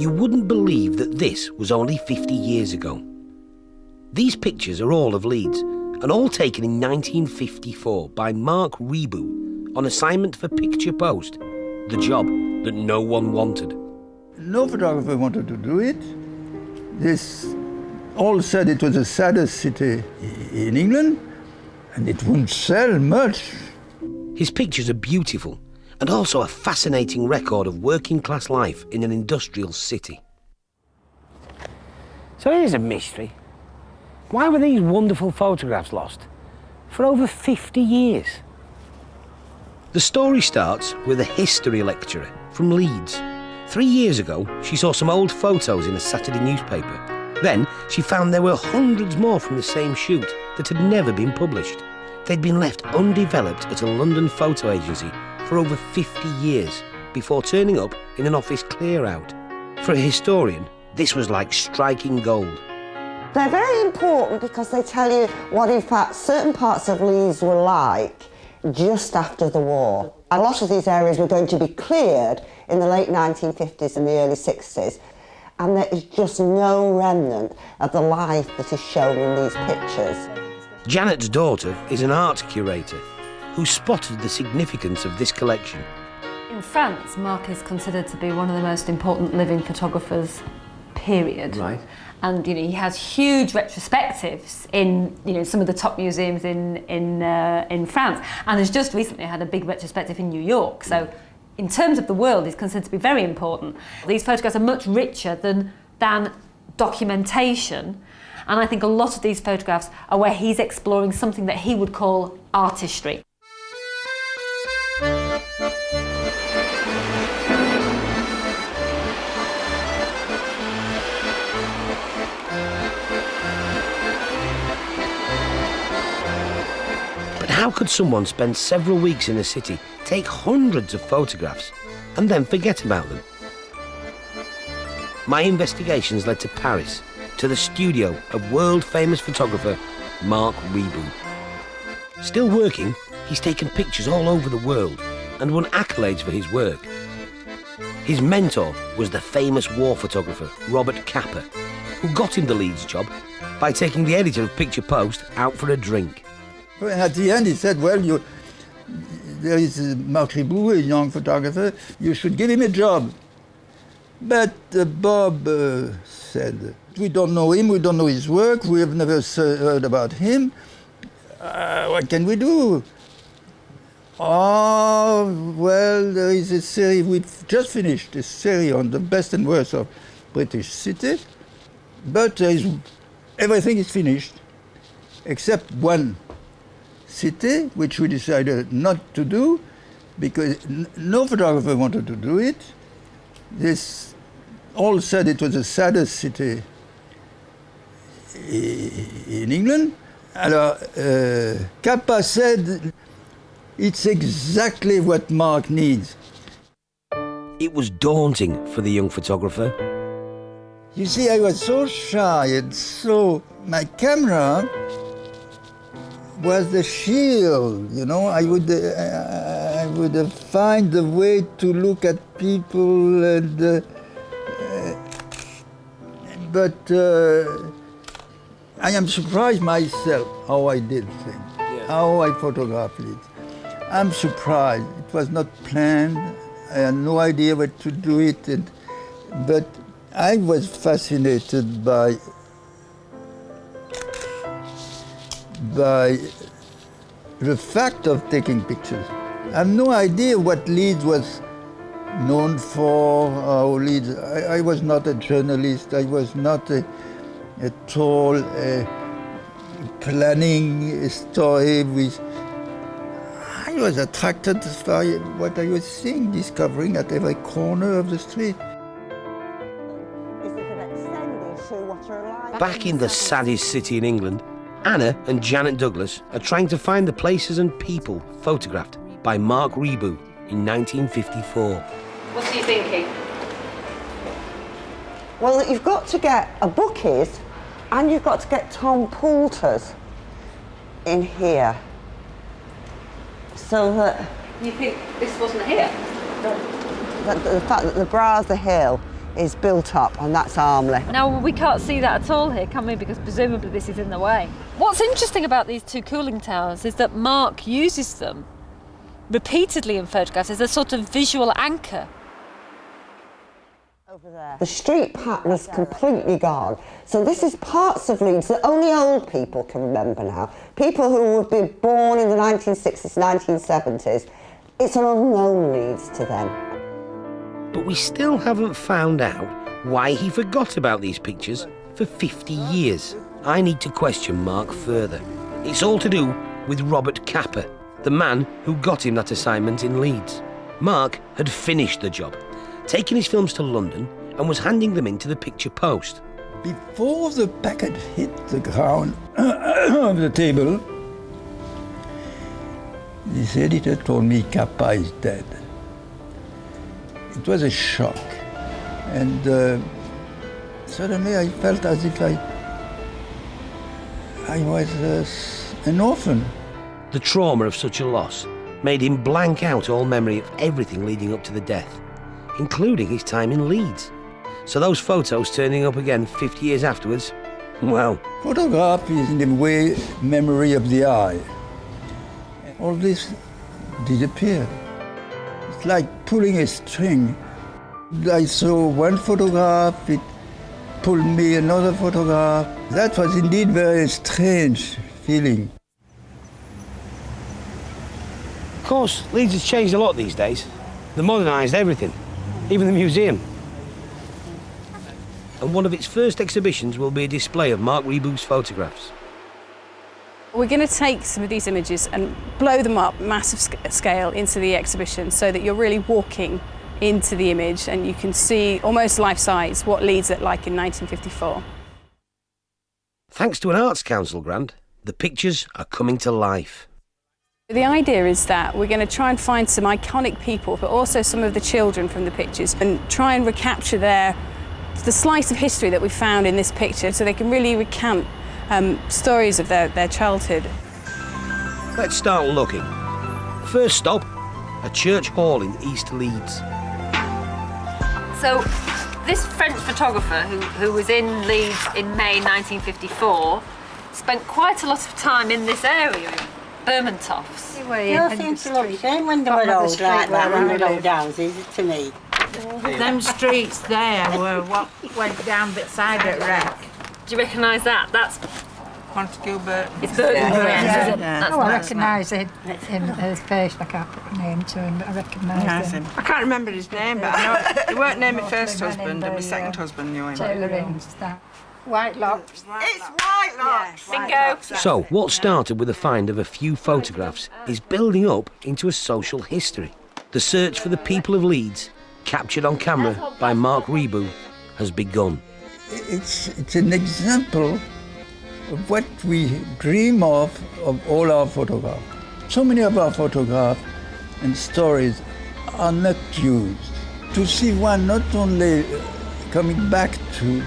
You wouldn't believe that this was only 50 years ago. These pictures are all of Leeds, and all taken in 1954 by Marc Riboud on assignment for Picture Post, the job that no one wanted. No photographer wanted to do it. This all said it was the saddest city in England, and it wouldn't sell much. His pictures are beautiful, and also a fascinating record of working-class life in an industrial city. So here's a mystery. Why were these wonderful photographs lost for over 50 years? The story starts with a history lecturer from Leeds. 3 years ago, she saw some old photos in a Saturday newspaper. Then she found there were hundreds more from the same shoot that had never been published. They'd been left undeveloped at a London photo agency for over 50 years before turning up in an office clear-out. For a historian, this was like striking gold. They're very important because they tell you what, in fact, certain parts of Leeds were like just after the war. A lot of these areas were going to be cleared in the late 1950s and the early 60s, and there is just no remnant of the life that is shown in these pictures. Janet's daughter is an art curator who spotted the significance of this collection. In France, Marc is considered to be one of the most important living photographers, period. Right. And he has huge retrospectives in some of the top museums in France, and has just recently had a big retrospective in New York. So, in terms of the world, he's considered to be very important. These photographs are much richer than documentation, and I think a lot of these photographs are where he's exploring something that he would call artistry. But how could someone spend several weeks in a city, take hundreds of photographs, and then forget about them? My investigations led to Paris, to the studio of world-famous photographer Marc Riboud. Still working, he's taken pictures all over the world and won accolades for his work. His mentor was the famous war photographer Robert Capa, who got him the Leeds job by taking the editor of Picture Post out for a drink. At the end he said, well, there is Marc Riboud, a young photographer, you should give him a job. But Bob said, we don't know him, we don't know his work, we have never heard about him. What can we do? Oh, well, there is a series, we've just finished a series on the best and worst of British cities, but everything is finished, except one city, which we decided not to do, because no photographer wanted to do it. This all said it was the saddest city in England. Alors, Capa said, it's exactly what Marc needs. It was daunting for the young photographer. You see, I was so shy and so... My camera was the shield, I would find a way to look at people and... but I am surprised myself how I did things, how I photographed it. I'm surprised. It was not planned. I had no idea what to do it, but I was fascinated by the fact of taking pictures. I have no idea what Leeds was known for, how Leeds... I was not a journalist, I was not at all planning a story with... I was attracted by what I was seeing, discovering at every corner of the street. Back in the saddest city in England, Anna and Janet Douglas are trying to find the places and people photographed by Marc Riboud in 1954. What are you thinking? Well, you've got to get a Bookies and you've got to get Tom Poulter's in here. So that... You think this wasn't here? The fact that the Bratha Hill is built up, and that's Armley. Now, we can't see that at all here, can we? Because presumably this is in the way. What's interesting about these two cooling towers is that Marc uses them repeatedly in photographs as a sort of visual anchor. Over there. The street pattern is completely gone. So this is parts of Leeds that only old people can remember now. People who would be born in the 1960s, 1970s. It's an unknown Leeds to them. But we still haven't found out why he forgot about these pictures for 50 years. I need to question Marc further. It's all to do with Robert Capper, the man who got him that assignment in Leeds. Marc had finished the job, taken his films to London and was handing them in to the Picture Post. Before the packet hit the ground of the table, this editor told me Kappa is dead. It was a shock, and suddenly I felt as if I was an orphan. The trauma of such a loss made him blank out all memory of everything leading up to the death, including his time in Leeds. So those photos turning up again 50 years afterwards, well... Photograph is in a way memory of the eye. All this disappeared. It's like pulling a string. I saw one photograph, it pulled me another photograph. That was indeed very strange feeling. Of course, Leeds has changed a lot these days. They've modernised everything, even the museum. And one of its first exhibitions will be a display of Marc Riboud's photographs. We're going to take some of these images and blow them up massive scale into the exhibition so that you're really walking into the image and you can see almost life-size what Leeds looked like in 1954. Thanks to an Arts Council grant, the pictures are coming to life. The idea is that we're going to try and find some iconic people, but also some of the children from the pictures, and try and recapture the slice of history that we found in this picture so they can really recount stories of their childhood. Let's start looking. First stop, a church hall in East Leeds. So, this French photographer who was in Leeds in May 1954 spent quite a lot of time in this area, Bermontoffs. They all seem to look the same when they were old like that, when they were old houses, to me. Them streets there were what went down beside it wreck. Do you recognise that? That's Montague Burton. it's Burton Yeah. isn't it? That's Oh, I nice. recognise it in his face. I can't put a name to him, but I recognise him. I can't remember his name, but I know he weren't named my first husband, and my second husband knew him. Tailoring stuff. White locks. It's White Locks. Bingo. So, what started with the find of a few photographs is building up into a social history. The search for the people of Leeds, captured on camera by Marc Riboud, has begun. It's an example of what we dream of all our photographs. So many of our photographs and stories are not used. To see one not only coming back to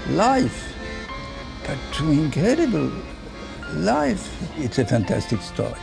life, but to incredible life, it's a fantastic story.